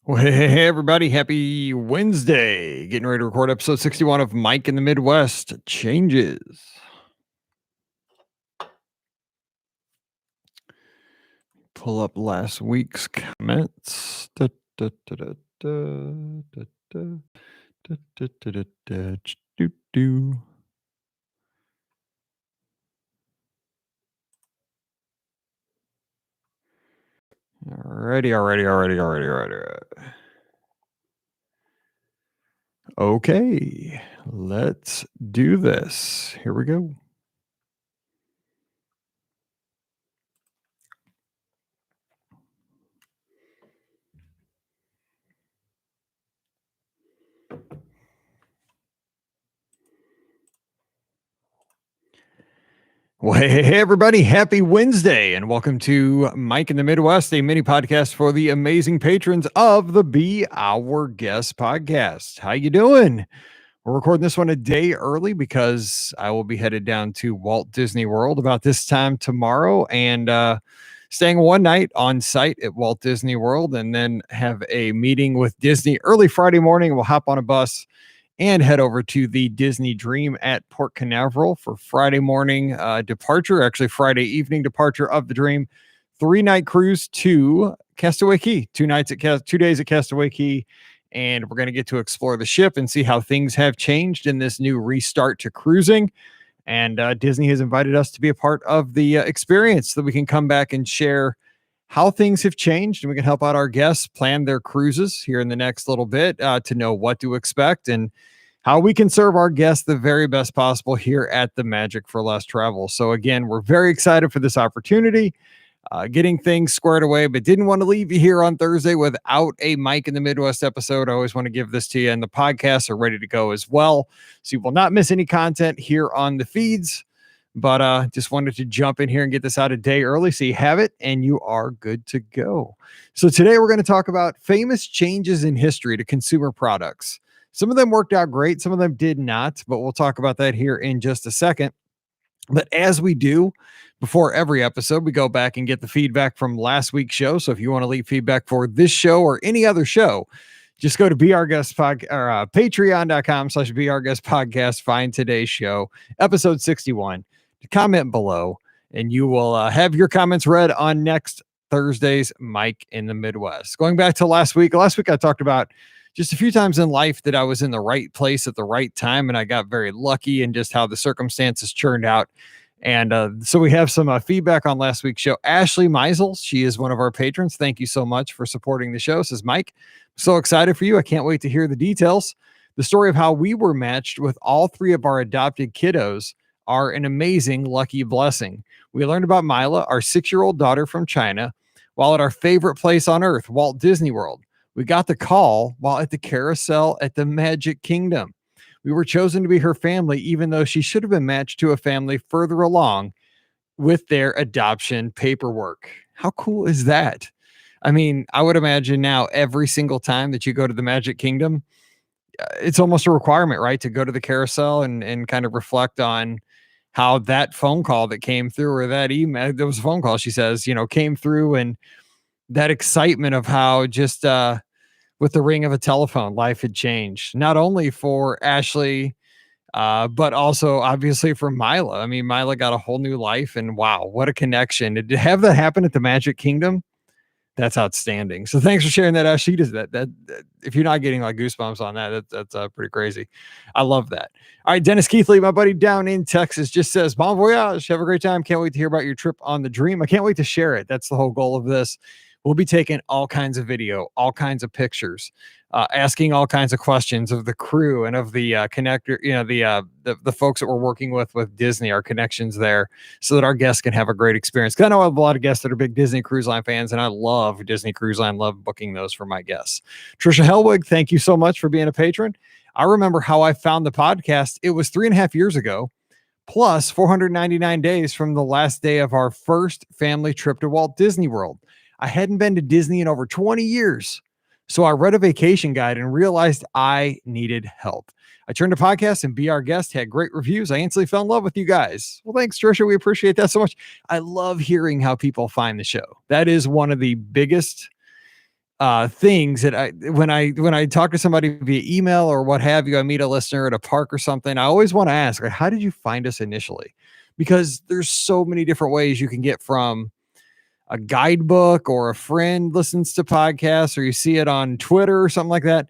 Well, hey, everybody. Happy Wednesday. Getting ready to record episode 61 of Mike in the Midwest Changes. Pull up last week's comments. Do. Alrighty. Okay, let's do this. Here we go. Well, hey, everybody. Happy Wednesday, and welcome to Mike in the Midwest, a mini podcast for the amazing patrons of the Be Our Guest podcast. How you doing? We're recording this one a day early because I will be headed down to Walt Disney World about this time tomorrow and staying one night on site at Walt Disney World, and then have a meeting with Disney early Friday morning. We'll hop on a bus and head over to the Disney Dream at Port Canaveral for Friday morning departure, actually Friday evening departure of the Dream. 3-night cruise to Castaway Cay, 2 days at Castaway Cay. And we're going to get to explore the ship and see how things have changed in this new restart to cruising. And Disney has invited us to be a part of the experience so that we can come back and share how things have changed, and we can help out our guests plan their cruises here in the next little bit to know what to expect and how we can serve our guests the very best possible here at the Magic for Less Travel. So again, we're very excited for this opportunity, getting things squared away, but didn't want to leave you here on Thursday without a Mike in the Midwest episode. I always want to give this to you, and the podcasts are ready to go as well. So you will not miss any content here on the feeds. But just wanted to jump in here and get this out a day early so you have it and you are good to go. So today we're going to talk about famous changes in history to consumer products. Some of them worked out great, some of them did not, but we'll talk about that here in just a second. But as we do before every episode, we go back and get the feedback from last week's show. So if you want to leave feedback for this show or any other show, just go to patreon.com/BeOurGuestPodcast, find today's show, episode 61. Comment below, and you will have your comments read on next Thursday's Mike in the Midwest. Going back to last week I talked about just a few times in life that I was in the right place at the right time, and I got very lucky in just how the circumstances churned out. And so we have some feedback on last week's show. Ashley Meisels, she is one of our patrons. Thank you so much for supporting the show. Says, Mike, I'm so excited for you. I can't wait to hear the details. The story of how we were matched with all 3 of our adopted kiddos are an amazing lucky blessing. We learned about Mila, our 6-year-old daughter from China, while at our favorite place on earth, Walt Disney World. We got the call while at the carousel at the Magic Kingdom. We were chosen to be her family, even though she should have been matched to a family further along with their adoption paperwork. How cool is that? I mean, I would imagine now every single time that you go to the Magic Kingdom, it's almost a requirement, right? To go to the carousel and kind of reflect on how that phone call that came through, or that email, there was a phone call, she says, came through, and that excitement of how just with the ring of a telephone, life had changed, not only for Ashley, but also obviously for Mila. I mean, Mila got a whole new life, and wow, what a connection. To have that happen at the Magic Kingdom, that's outstanding. So thanks for sharing that, Ashley. Does that if you're not getting like goosebumps on that's pretty crazy. I love that. All right, Dennis Keithley, my buddy down in Texas, just says, Bon voyage. Have a great time. Can't wait to hear about your trip on the Dream. I can't wait to share it. That's the whole goal of this. We'll be taking all kinds of video, all kinds of pictures, asking all kinds of questions of the crew and of the connector, the folks that we're working with Disney, our connections there, so that our guests can have a great experience. Because I know I have a lot of guests that are big Disney Cruise Line fans, and I love Disney Cruise Line, love booking those for my guests. Trisha Helwig, thank you so much for being a patron. I remember how I found the podcast. It was 3.5 years ago, plus 499 days from the last day of our first family trip to Walt Disney World. I hadn't been to Disney in over 20 years. So I read a vacation guide and realized I needed help. I turned to podcasts, and Be Our Guest had great reviews. I instantly fell in love with you guys. Well, thanks, Trisha. We appreciate that so much. I love hearing how people find the show. That is one of the biggest things that when I talk to somebody via email or what have you, I meet a listener at a park or something, I always want to ask, like, how did you find us initially? Because there's so many different ways you can get from a guidebook or a friend listens to podcasts or you see it on Twitter or something like that.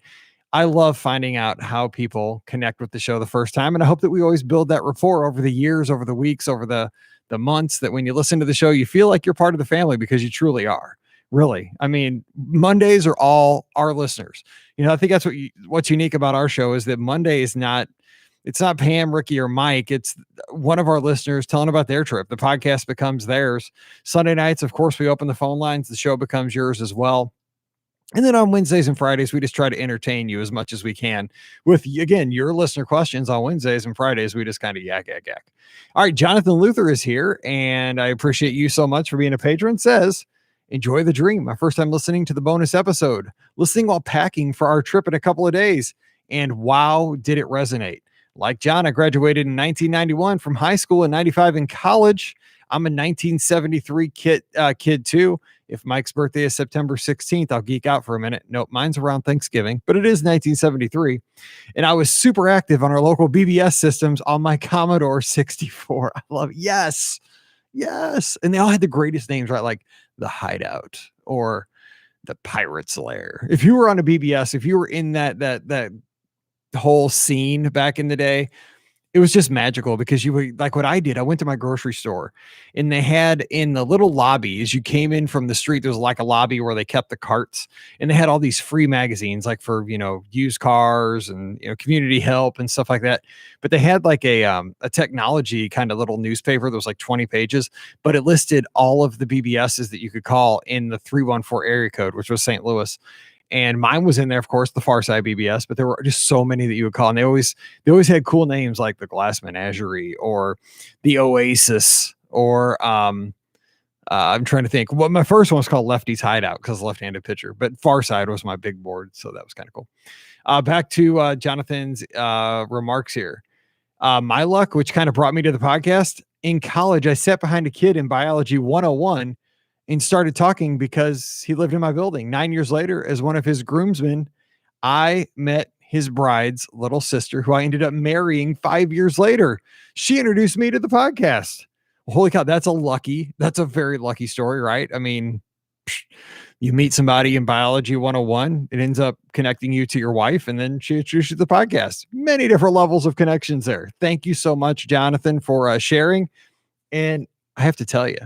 I love finding out how people connect with the show the first time. And I hope that we always build that rapport over the years, over the weeks, over the months, that when you listen to the show, you feel like you're part of the family, because you truly are. Really. I mean, Mondays are all our listeners. I think that's what's unique about our show is that Monday is not, it's not Pam, Ricky, or Mike. It's one of our listeners telling about their trip. The podcast becomes theirs. Sunday nights, of course, we open the phone lines. The show becomes yours as well. And then on Wednesdays and Fridays, we just try to entertain you as much as we can with, again, your listener questions. On Wednesdays and Fridays, we just kind of yak. All right, Jonathan Luther is here, and I appreciate you so much for being a patron. Says, enjoy the dream. My first time listening to the bonus episode, listening while packing for our trip in a couple of days. And wow, did it resonate. Like John, I graduated in 1991 from high school and 95 in college. I'm a 1973 kid too. If Mike's birthday is September 16th, I'll geek out for a minute. Nope, mine's around Thanksgiving, but it is 1973. And I was super active on our local BBS systems on my Commodore 64. I love it. Yes. And they all had the greatest names, right? Like the Hideout or the Pirate's Lair. If you were on a BBS, if you were in that whole scene back in the day, it was just magical, because you were like, what I did, I went to my grocery store and they had in the little lobby, as you came in from the street, there was like a lobby where they kept the carts, and they had all these free magazines, like for, used cars and, community help and stuff like that. But they had like a technology kind of little newspaper that was like 20 pages, but it listed all of the BBSs that you could call in the 314 area code, which was St. Louis. And mine was in there, of course, the Farside BBS, but there were just so many that you would call. And they always had cool names like the Glass Menagerie or the Oasis, or I'm trying to think. Well, my first one was called Lefty's Hideout because left-handed pitcher, but Farside was my big board. So that was kind of cool. Back to Jonathan's remarks here. My luck, which kind of brought me to the podcast. In college, I sat behind a kid in Biology 101 and started talking because he lived in my building. 9 years later, as one of his groomsmen, I met his bride's little sister, who I ended up marrying 5 years later. She introduced me to the podcast. Holy cow, that's a very lucky story, right? I mean, you meet somebody in Biology 101, it ends up connecting you to your wife, and then she introduced you to the podcast. Many different levels of connections there. Thank you so much, Jonathan, for sharing. And I have to tell you,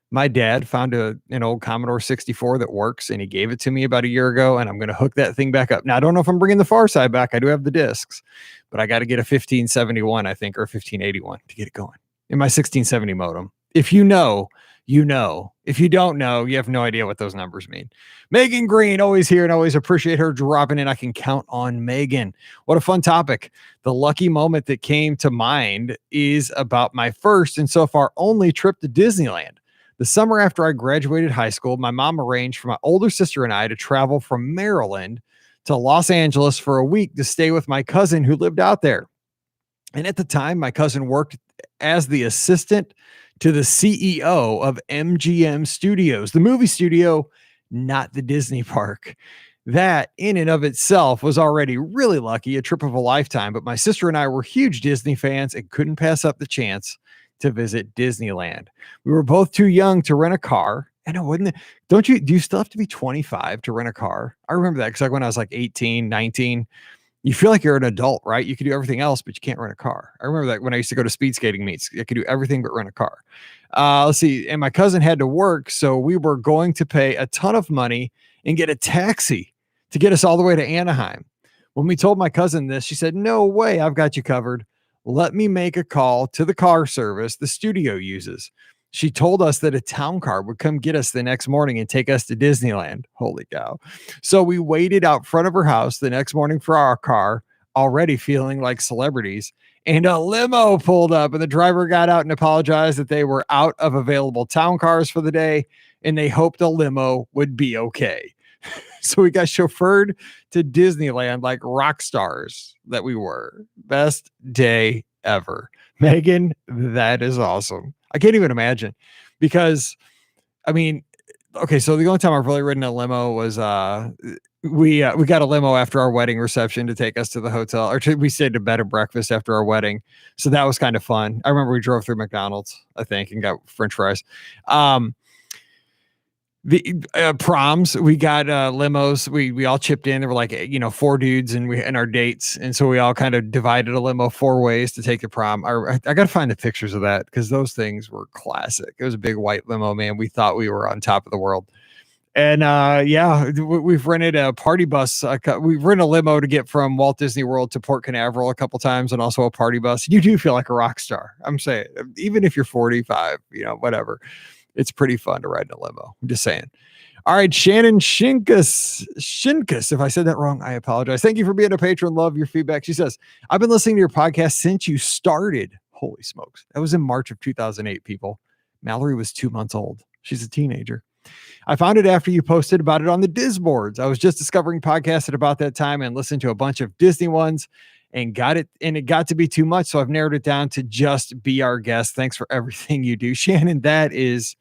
my dad found an old Commodore 64 that works, and he gave it to me about a year ago, and I'm going to hook that thing back up. Now, I don't know if I'm bringing the Farside back. I do have the discs, but I got to get a 1571, I think, or 1581 to get it going in my 1670 modem. If you know, you know. If you don't know, you have no idea what those numbers mean. Megan Green, always here, and always appreciate her dropping in. I can count on Megan. What a fun topic. The lucky moment that came to mind is about my first and so far only trip to Disneyland. The summer after I graduated high school, my mom arranged for my older sister and I to travel from Maryland to Los Angeles for a week to stay with my cousin who lived out there. And at the time, my cousin worked as the assistant to the CEO of MGM Studios, the movie studio, not the Disney park. That in and of itself was already really lucky, a trip of a lifetime. But my sister and I were huge Disney fans and couldn't pass up the chance to visit Disneyland. We were both too young to rent a car. I know, wouldn't it? Do you still have to be 25 to rent a car? I remember that because like when I was like 18, 19, you feel like you're an adult, right? You can do everything else, but you can't rent a car. I remember that when I used to go to speed skating meets, I could do everything but rent a car. Let's see. And my cousin had to work, so we were going to pay a ton of money and get a taxi to get us all the way to Anaheim. When we told my cousin this, she said, "No way, I've got you covered. Let me make a call to the car service the studio uses." She told us that a town car would come get us the next morning and take us to Disneyland. Holy cow. So we waited out front of her house the next morning for our car, already feeling like celebrities, and a limo pulled up, and the driver got out and apologized that they were out of available town cars for the day, and they hoped a limo would be okay. So we got chauffeured to Disneyland like rock stars that we were. Best day ever. Megan, that is awesome. I can't even imagine, because I mean, okay, so the only time I've really ridden a limo was we got a limo after our wedding reception to take us to the hotel, or we stayed to bed and breakfast after our wedding. So that was kind of fun. I remember we drove through McDonald's, I think, and got French fries. The proms, we got limos. We all chipped in. There were like 4 dudes, and our dates, and so we all kind of divided a limo 4 ways to take the prom. I got to find the pictures of that because those things were classic. It was a big white limo, man. We thought we were on top of the world. And we've rented a party bus. We've rented a limo to get from Walt Disney World to Port Canaveral a couple times, and also a party bus. You do feel like a rock star. I'm saying, even if you're 45, whatever. It's pretty fun to ride in a limo. I'm just saying. All right, Shannon Shinkus. If I said that wrong, I apologize. Thank you for being a patron. Love your feedback. She says, I've been listening to your podcast since you started. Holy smokes. That was in March of 2008, people. Mallory was 2 months old. She's a teenager. I found it after you posted about it on the Disboards. I was just discovering podcasts at about that time and listened to a bunch of Disney ones and it got to be too much. So I've narrowed it down to just be our guest. Thanks for everything you do, Shannon. That is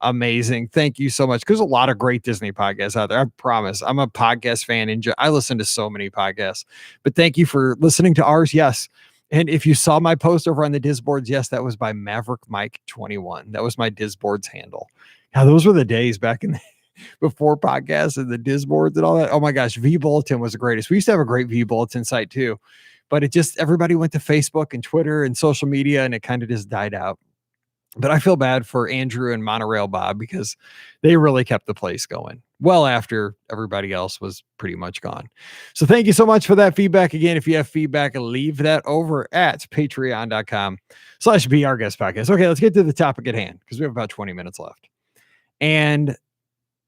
amazing. Thank you so much. Because a lot of great Disney podcasts out there. I promise. I'm a podcast fan. I listen to so many podcasts. But thank you for listening to ours. Yes. And if you saw my post over on the Disboards, yes, that was by Maverick Mike 21. That was my Disboards handle. Now, those were the days back in before podcasts and the Disboards and all that. Oh my gosh, V Bulletin was the greatest. We used to have a great V Bulletin site too. But everybody went to Facebook and Twitter and social media, and it kind of just died out. But I feel bad for Andrew and Monorail Bob because they really kept the place going well after everybody else was pretty much gone. So thank you so much for that feedback. Again, if you have feedback, leave that over at patreon.com/Be Our Guest Podcast. Okay, let's get to the topic at hand because we have about 20 minutes left. And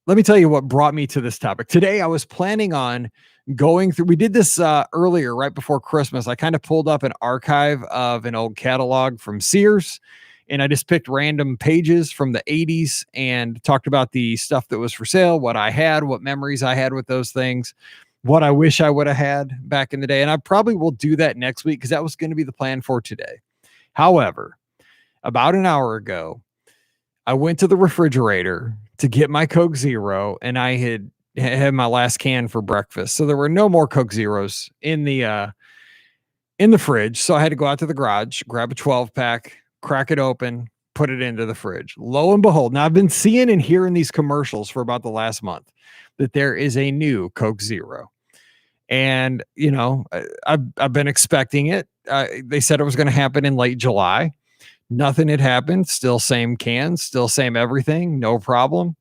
let me tell you what brought me to this topic. Today, I was planning on going through, we did this earlier, right before Christmas. I kind of pulled up an archive of an old catalog from Sears, and I just picked random pages from the 80s and talked about the stuff that was for sale, what I had, what memories I had with those things, what I wish I would have had back in the day. And I probably will do that next week because that was going to be the plan for today. However, about an hour ago, I went to the refrigerator to get my Coke Zero, and I had my last can for breakfast. So there were no more Coke Zeros in the fridge. So I had to go out to the garage, grab a 12-pack, crack it open, put it into the fridge. Lo and behold, now I've been seeing and hearing these commercials for about the last month that there is a new Coke Zero. And, I've been expecting it. They said it was going to happen in late July. Nothing had happened. Still same cans, still same everything. No problem.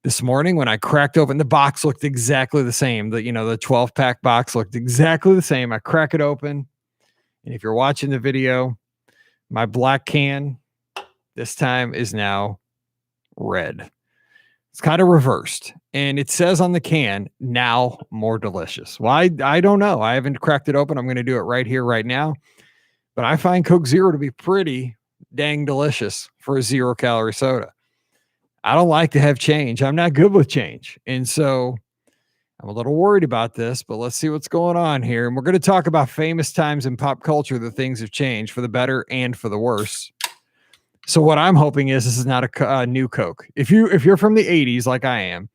This morning when I cracked open, the box looked exactly the same. The 12-pack box looked exactly the same. I crack it open. And if you're watching the video, my black can this time is now red. It's kind of reversed. And it says on the can, now more delicious. Well, I don't know. I haven't cracked it open. I'm going to do it right here, right now. But I find Coke Zero to be pretty dang delicious for a 0-calorie soda. I don't like to have change. I'm not good with change. And so I'm a little worried about this, but let's see what's going on here. And we're going to talk about famous times in pop culture that things have changed for the better and for the worse. So what I'm hoping is this is not a new Coke. If you're from the 80s like I am,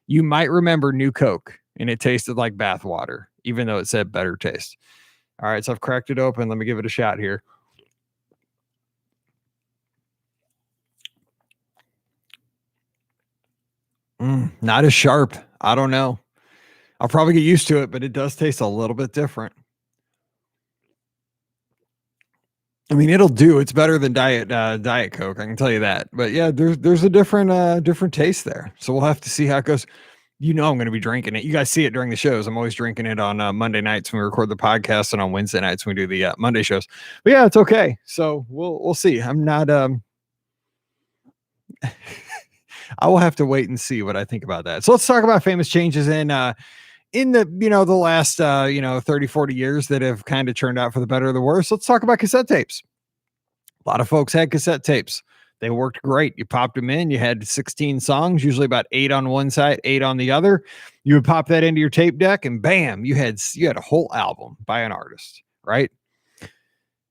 you might remember New Coke, and it tasted like bath water, even though it said better taste. All right, so I've cracked it open. Let me give it a shot here. Not as sharp. I don't know. I'll probably get used to it, but it does taste a little bit different. I mean, it'll do. It's better than Diet Coke, I can tell you that. But yeah, there's a different taste there. So we'll have to see how it goes. I'm going to be drinking it. You guys see it during the shows. I'm always drinking it on Monday nights when we record the podcast, and on Wednesday nights when we do the Monday shows. But yeah, it's okay. So we'll see. I'm not. I will have to wait and see what I think about that. So let's talk about famous changes in the the last 30, 40 years that have kind of turned out for the better or the worse. Let's talk about cassette tapes. A lot of folks had cassette tapes. They worked great. You popped them in. You had 16 songs, usually about 8 on one side, 8 on the other. You would pop that into your tape deck, and bam, you had a whole album by an artist, right?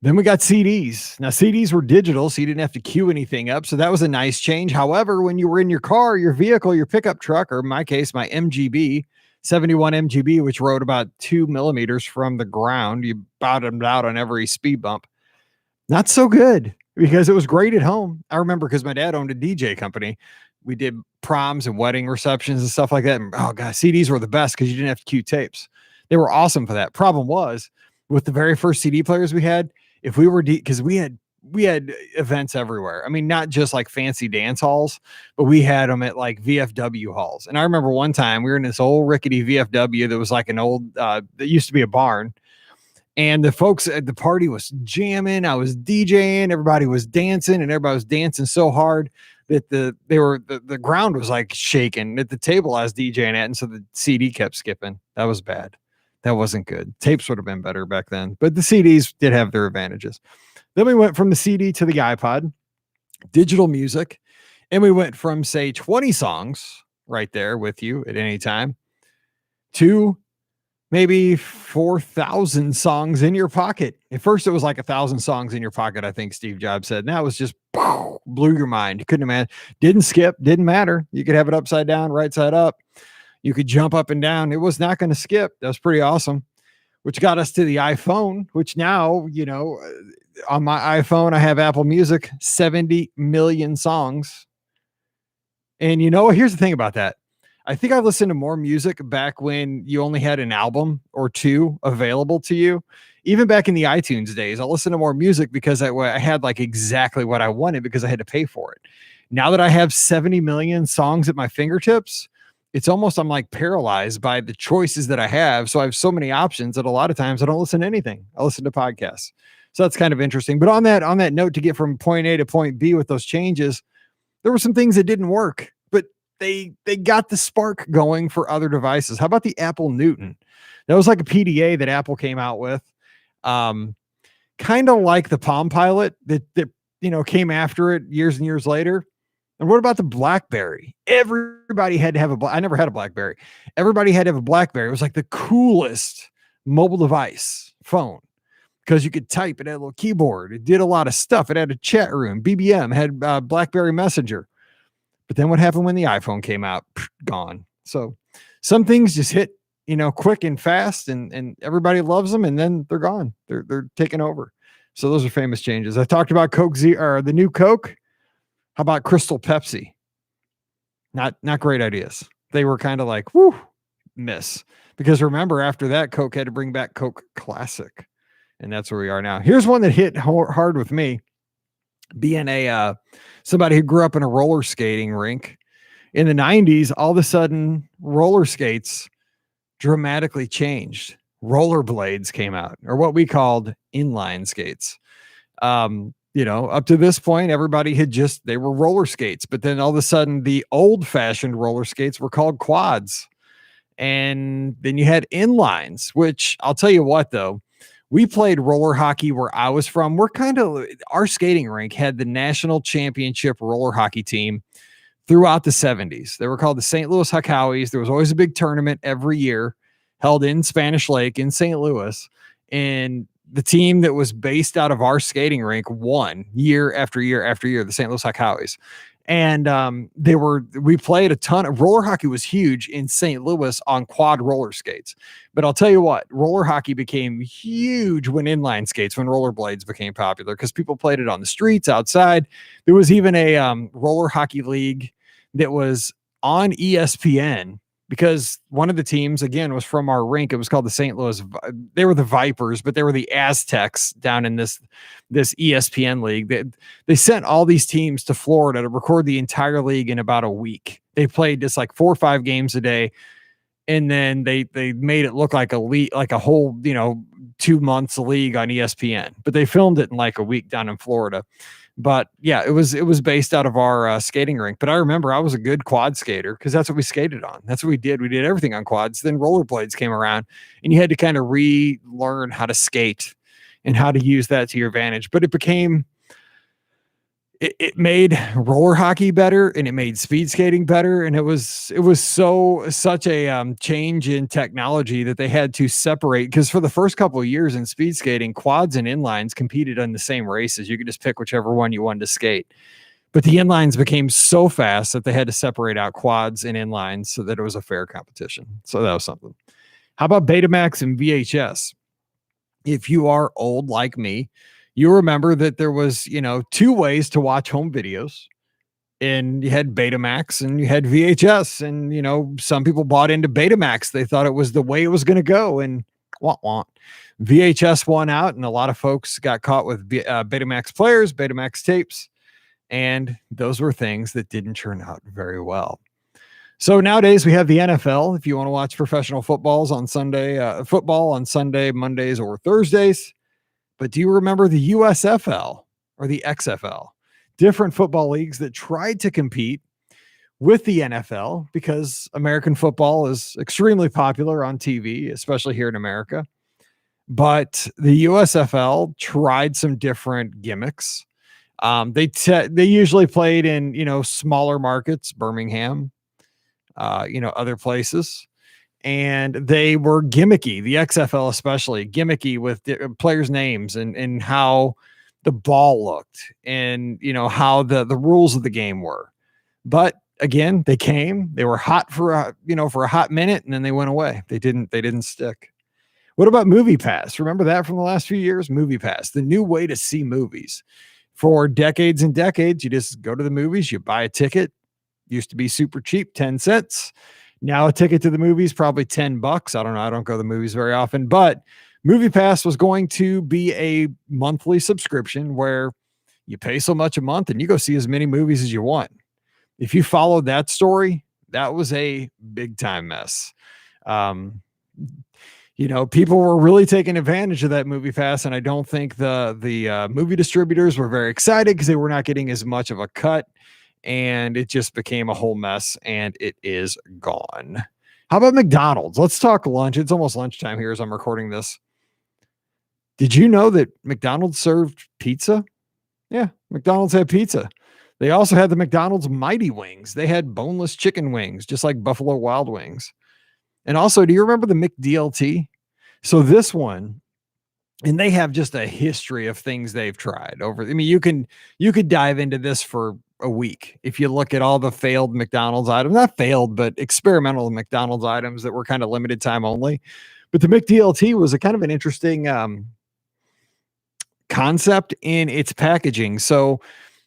Then we got CDs. Now, CDs were digital, so you didn't have to queue anything up. So that was a nice change. However, when you were in your car, your vehicle, your pickup truck, or in my case, my MGB, 71 MGB, which rode about 2 millimeters from the ground, you bottomed out on every speed bump. Not so good because it was great at home. I remember because my dad owned a DJ company. We did proms and wedding receptions and stuff like that. And, oh, God, CDs were the best because you didn't have to queue tapes. They were awesome for that. Problem was, with the very first CD players we had, if we were because we had events everywhere. I mean, not just like fancy dance halls, but we had them at like VFW halls. And I remember one time we were in this old rickety VFW that was like an old that used to be a barn. And the folks at the party was jamming. I was DJing. Everybody was dancing, and everybody was dancing so hard that the ground was like shaking at the table I was DJing at, and so the CD kept skipping. That was bad. That wasn't good. Tapes would have been better back then, but the CDs did have their advantages. Then we went from the CD to the iPod, digital music, and we went from, say, 20 songs right there with you at any time to maybe 4,000 songs in your pocket. At first, it was like 1,000 songs in your pocket, I think Steve Jobs said. Now it was just blew your mind. You couldn't imagine. Didn't skip, didn't matter. You could have it upside down, right side up. You could jump up and down. It was not going to skip. That was pretty awesome, which got us to the iPhone, which now, on my iPhone, I have Apple Music, 70 million songs. And here's the thing about that. I think I listened to more music back when you only had an album or two available to you. Even back in the iTunes days, I listened to more music because I had like exactly what I wanted because I had to pay for it. Now that I have 70 million songs at my fingertips, it's almost I'm like paralyzed by the choices that I have. So I have so many options that a lot of times I don't listen to anything. I listen to podcasts. So that's kind of interesting. But on that note, to get from point A to point B with those changes, there were some things that didn't work, but they got the spark going for other devices. How about the Apple Newton? That was like a PDA that Apple came out with. Kind of like the Palm Pilot that came after it years and years later. And what about the BlackBerry? Everybody had to have I never had a BlackBerry. Everybody had to have a BlackBerry. It was like the coolest mobile device phone because you could type. It had a little keyboard. It did a lot of stuff. It had a chat room. BBM had BlackBerry Messenger. But then what happened when the iPhone came out? Gone. So some things just hit, quick and fast, and everybody loves them, and then they're gone. They're taken over. So those are famous changes. I talked about Coke or the new Coke. How about Crystal Pepsi? Not great ideas. They were kind of like, miss. Because remember, after that, Coke had to bring back Coke Classic. And that's where we are now. Here's one that hit hard with me. Being somebody who grew up in a roller skating rink. In the 90s, all of a sudden, roller skates dramatically changed. Rollerblades came out, or what we called inline skates. Up to this point, everybody they were roller skates, but then all of a sudden the old fashioned roller skates were called quads. And then you had inlines, which I'll tell you what, though, we played roller hockey where I was from. Our skating rink had the national championship roller hockey team throughout the 70s. They were called the St. Louis Huckhowies. There was always a big tournament every year held in Spanish Lake in St. Louis. And the team that was based out of our skating rink won year after year after year, the St. Louis Huckhowies. And we played a ton of roller hockey was huge in St. Louis on quad roller skates. But I'll tell you what, roller hockey became huge when inline skates, when rollerblades became popular, because people played it on the streets outside. There was even a roller hockey league that was on ESPN, because one of the teams, again, was from our rink. It was called the St. Louis. They were the Vipers, but they were the Aztecs down in this ESPN league. They sent all these teams to Florida to record the entire league in about a week. They played just like 4 or 5 games a day. And then they made it look like a whole, 2 months league on ESPN, but they filmed it in like a week down in Florida. But yeah, it was based out of our skating rink. But I remember I was a good quad skater because that's what we skated on. That's what we did. We did everything on quads. Then rollerblades came around, and you had to kind of relearn how to skate and how to use that to your advantage. But it became it made roller hockey better, and it made speed skating better, and it was such a change in technology that they had to separate, because for the first couple of years in speed skating, quads and inlines competed on the same races. You could just pick whichever one you wanted to skate. But the inlines became so fast that they had to separate out quads and inlines so that it was a fair competition. So that was something. How about Betamax and VHS? If you are old like me, you remember that there was, two ways to watch home videos. And you had Betamax and you had VHS. And, some people bought into Betamax. They thought it was the way it was going to go. And VHS won out. And a lot of folks got caught with Betamax players, Betamax tapes. And those were things that didn't turn out very well. So nowadays we have the NFL. If you want to watch professional football on Sunday, Mondays, or Thursdays. But do you remember the USFL or the XFL? Different football leagues that tried to compete with the NFL because American football is extremely popular on TV, especially here in America. But the USFL tried some different gimmicks. They usually played in, smaller markets, Birmingham, other places. And they were gimmicky, the XFL especially gimmicky with players' names and how the ball looked and, how the rules of the game were. But again, they were hot for a hot minute, and then they went away. They didn't stick. What about MoviePass? Remember that from the last few years? MoviePass, the new way to see movies. For decades and decades, you just go to the movies, you buy a ticket. Used to be super cheap, 10 cents. Now a ticket to the movies, probably $10. I don't know. I don't go to the movies very often, but MoviePass was going to be a monthly subscription where you pay so much a month and you go see as many movies as you want. If you followed that story, that was a big time mess. People were really taking advantage of that MoviePass, and I don't think the movie distributors were very excited because they were not getting as much of a cut. And it just became a whole mess, and it is gone. How about McDonald's? Let's talk lunch. It's almost lunchtime here as I'm recording this. Did you know that McDonald's served pizza? Yeah, McDonald's had pizza. They also had the McDonald's Mighty Wings. They had boneless chicken wings, just like Buffalo Wild Wings. And also, do you remember the McDLT? So this one, and they have just a history of things they've tried over. I mean, you could dive into this for a week if you look at all the failed McDonald's items, not failed, but experimental McDonald's items that were kind of limited time only. But the McDLT was a kind of an interesting concept in its packaging. So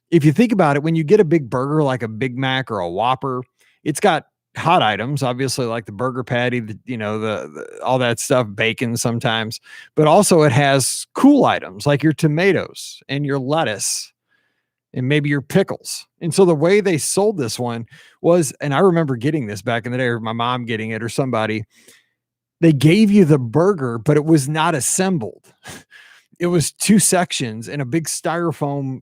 if you think about it, when you get a big burger like a Big Mac or a Whopper, it's got hot items, obviously, like the burger patty, the all that stuff, bacon sometimes, but also it has cool items like your tomatoes and your lettuce and maybe your pickles. And so the way they sold this one was, and I remember getting this back in the day, or my mom getting it or somebody, they gave you the burger, but it was not assembled. It was two sections in a big styrofoam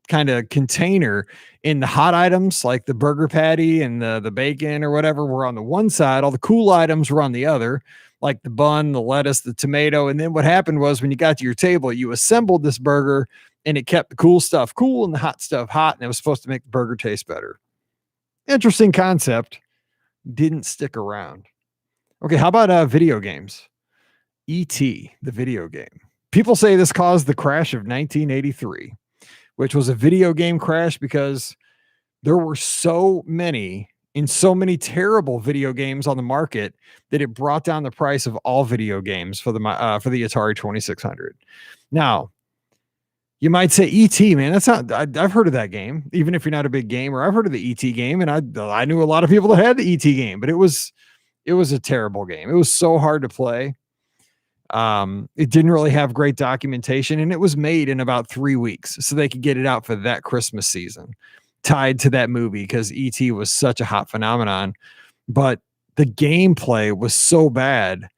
kind of container, in the hot items like the burger patty and the bacon or whatever were on the one side. All the cool items were on the other, like the bun, the lettuce, the tomato. And then what happened was when you got to your table, you assembled this burger and it kept the cool stuff cool and the hot stuff hot. And it was supposed to make the burger taste better. Interesting concept. Didn't stick around. Okay. How about video games? E.T., the video game. People say this caused the crash of 1983. Which was a video game crash because there were so many terrible video games on the market that it brought down the price of all video games for the Atari 2600. Now, you might say E.T., man, that's not, I've heard of that game, even if you're not a big gamer. I've heard of the E.T. game, and I knew a lot of people that had the E.T. game, but it was a terrible game. It was so hard to play. It didn't really have great documentation, and it was made in about 3 weeks so they could get it out for that Christmas season, tied to that movie, because E.T. was such a hot phenomenon. But the gameplay was so bad,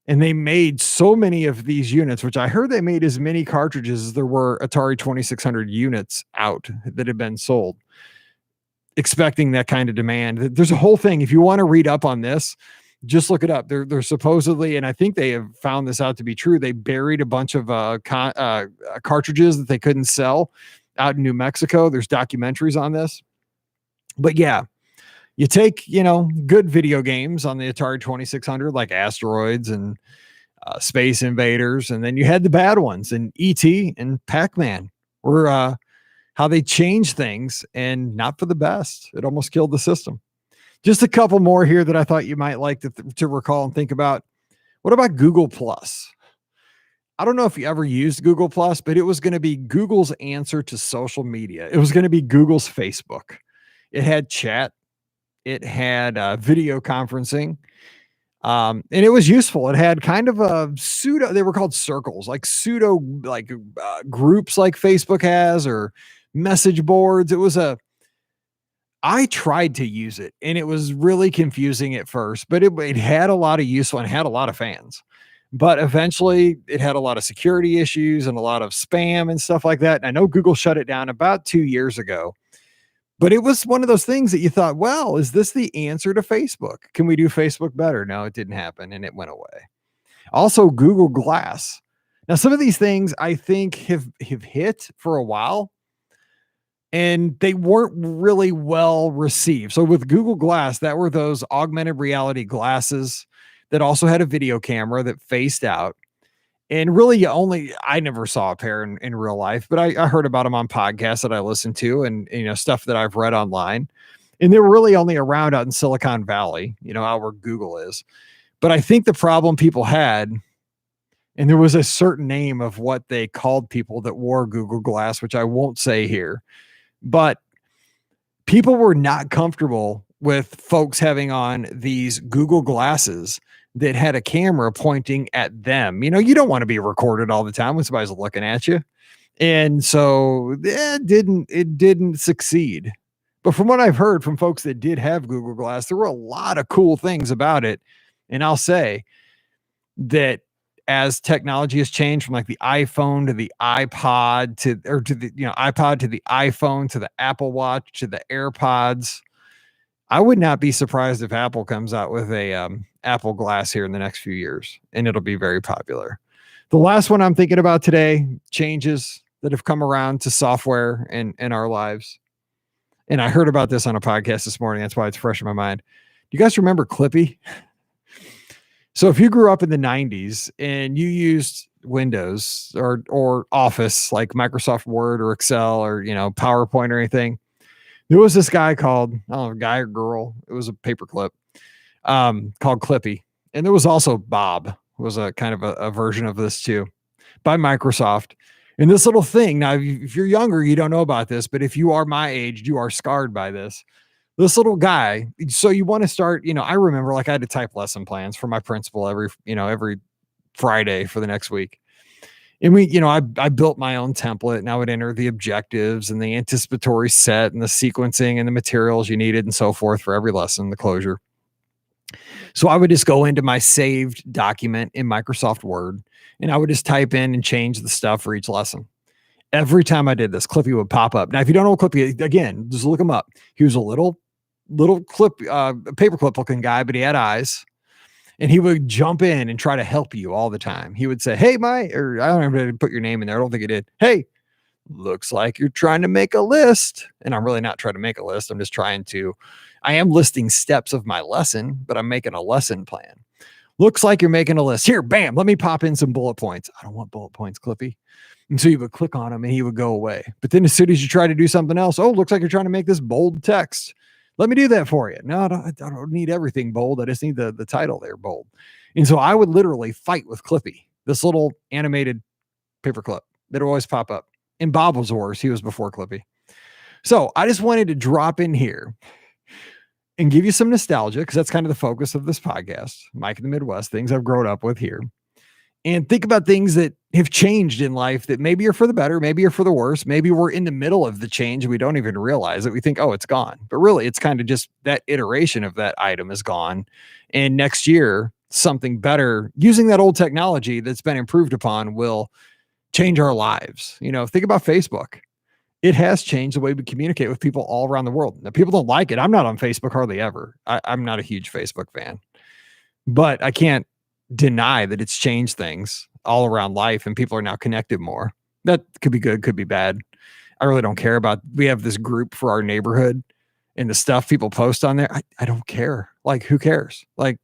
and they made so many of these units, which I heard they made as many cartridges as there were Atari 2600 units out that had been sold, expecting that kind of demand. There's a whole thing. If you want to read up on this, just look it up. They're supposedly, and I think they have found this out to be true, they buried a bunch of cartridges that they couldn't sell out in New Mexico. There's documentaries on this. But yeah, you take, good video games on the Atari 2600, like Asteroids and Space Invaders, and then you had the bad ones, and E.T. and Pac-Man were how they changed things, and not for the best. It almost killed the system. Just a couple more here that I thought you might like to recall and think about. What about Google Plus? I don't know if you ever used Google Plus, but it was going to be Google's answer to social media. It was going to be Google's Facebook. It had chat. It had video conferencing. And it was useful. It had kind of a pseudo, they were called circles, like pseudo, like groups like Facebook has, or message boards. I tried to use it, and it was really confusing at first, but it had a lot of useful and had a lot of fans. But eventually it had a lot of security issues and a lot of spam and stuff like that. And I know Google shut it down about 2 years ago, but it was one of those things that you thought, well, is this the answer to Facebook? Can we do Facebook better? No, it didn't happen, and it went away. Also, Google Glass. Now, some of these things I think have hit for a while, and they weren't really well received. So with Google Glass, that were those augmented reality glasses that also had a video camera that faced out. And really, I never saw a pair in real life, but I heard about them on podcasts that I listened to, and stuff that I've read online. And they were really only around out in Silicon Valley, out where Google is. But I think the problem people had, and there was a certain name of what they called people that wore Google Glass, which I won't say here, but people were not comfortable with folks having on these Google Glasses that had a camera pointing at them. You don't want to be recorded all the time when somebody's looking at you. And so it didn't succeed. But from what I've heard from folks that did have Google Glass, there were a lot of cool things about it. And I'll say that as technology has changed from like the iPhone to the iPod to the iPod to the iPhone to the Apple Watch to the AirPods, I would not be surprised if Apple comes out with a Apple Glass here in the next few years, and it'll be very popular. The last one I'm thinking about today, changes that have come around to software in our lives. And I heard about this on a podcast this morning. That's why it's fresh in my mind. Do you guys remember Clippy? So if you grew up in the 90s and you used Windows or Office, like Microsoft Word or Excel or PowerPoint or anything, there was this guy called, I don't know, guy or girl, it was a paperclip, called Clippy. And there was also Bob, who was a kind of a version of this too, by Microsoft. And this little thing, now, if you're younger, you don't know about this, but if you are my age, you are scarred by this. This little guy, so you want to start, I remember, like, I had to type lesson plans for my principal every Friday for the next week. And I built my own template, and I would enter the objectives and the anticipatory set and the sequencing and the materials you needed and so forth for every lesson, the closure. So I would just go into my saved document in Microsoft Word, and I would just type in and change the stuff for each lesson. Every time I did this, Clippy would pop up. Now, if you don't know Clippy, again, just look him up. He was a little clip, paperclip looking guy, but he had eyes. And he would jump in and try to help you all the time. He would say, "Hey, or I don't remember to put your name in there. I don't think he did. Hey, looks like you're trying to make a list." And I'm really not trying to make a list. I am listing steps of my lesson, but I'm making a lesson plan. Looks like you're making a list. Here, bam, let me pop in some bullet points. I don't want bullet points, Clippy. And so you would click on him and he would go away. But then as soon as you try to do something else, looks like you're trying to make this bold text. Let me do that for you. No, I don't need everything bold. I just need the title there bold. And so I would literally fight with Clippy, this little animated paperclip that would always pop up. And Bob was worse. He was before Clippy. So I just wanted to drop in here and give you some nostalgia, because that's kind of the focus of this podcast, Mike in the Midwest, things I've grown up with here. And think about things that have changed in life that maybe are for the better, maybe are for the worse. Maybe we're in the middle of the change and we don't even realize it. We think, it's gone. But really, it's kind of just that iteration of that item is gone. And next year, something better using that old technology that's been improved upon will change our lives. Think about Facebook. It has changed the way we communicate with people all around the world. Now, people don't like it. I'm not on Facebook hardly ever. I'm not a huge Facebook fan. But I can't deny that it's changed things all around life and people are now connected more. That could be good, could be bad. I really don't care about, we have this group for our neighborhood and the stuff people post on there. I don't care. Like, who cares? Like,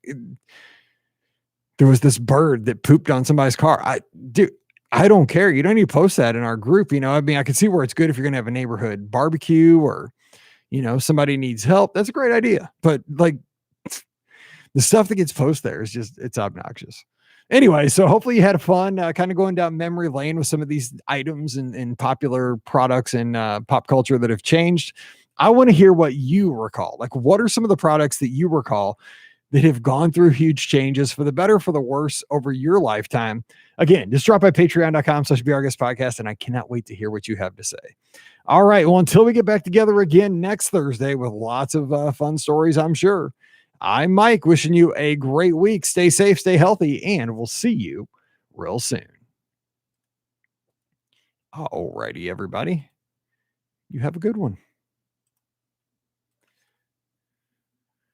there was this bird that pooped on somebody's car. I don't care. You don't need to post that in our group. You know, I mean, I can see where it's good if you're going to have a neighborhood barbecue or, you know, somebody needs help. That's a great idea. But like, the stuff that gets posted there is just, it's obnoxious. Anyway, so hopefully you had fun kind of going down memory lane with some of these items and popular products in pop culture that have changed. I want to hear what you recall. Like, what are some of the products that you recall that have gone through huge changes for the better, for the worse over your lifetime? Again, just drop by patreon.com/BeOurGuestPodcast, and I cannot wait to hear what you have to say. All right. Well, until we get back together again next Thursday with lots of fun stories, I'm sure. I'm Mike, wishing you a great week. Stay safe, stay healthy, and we'll see you real soon. All righty, everybody. You have a good one.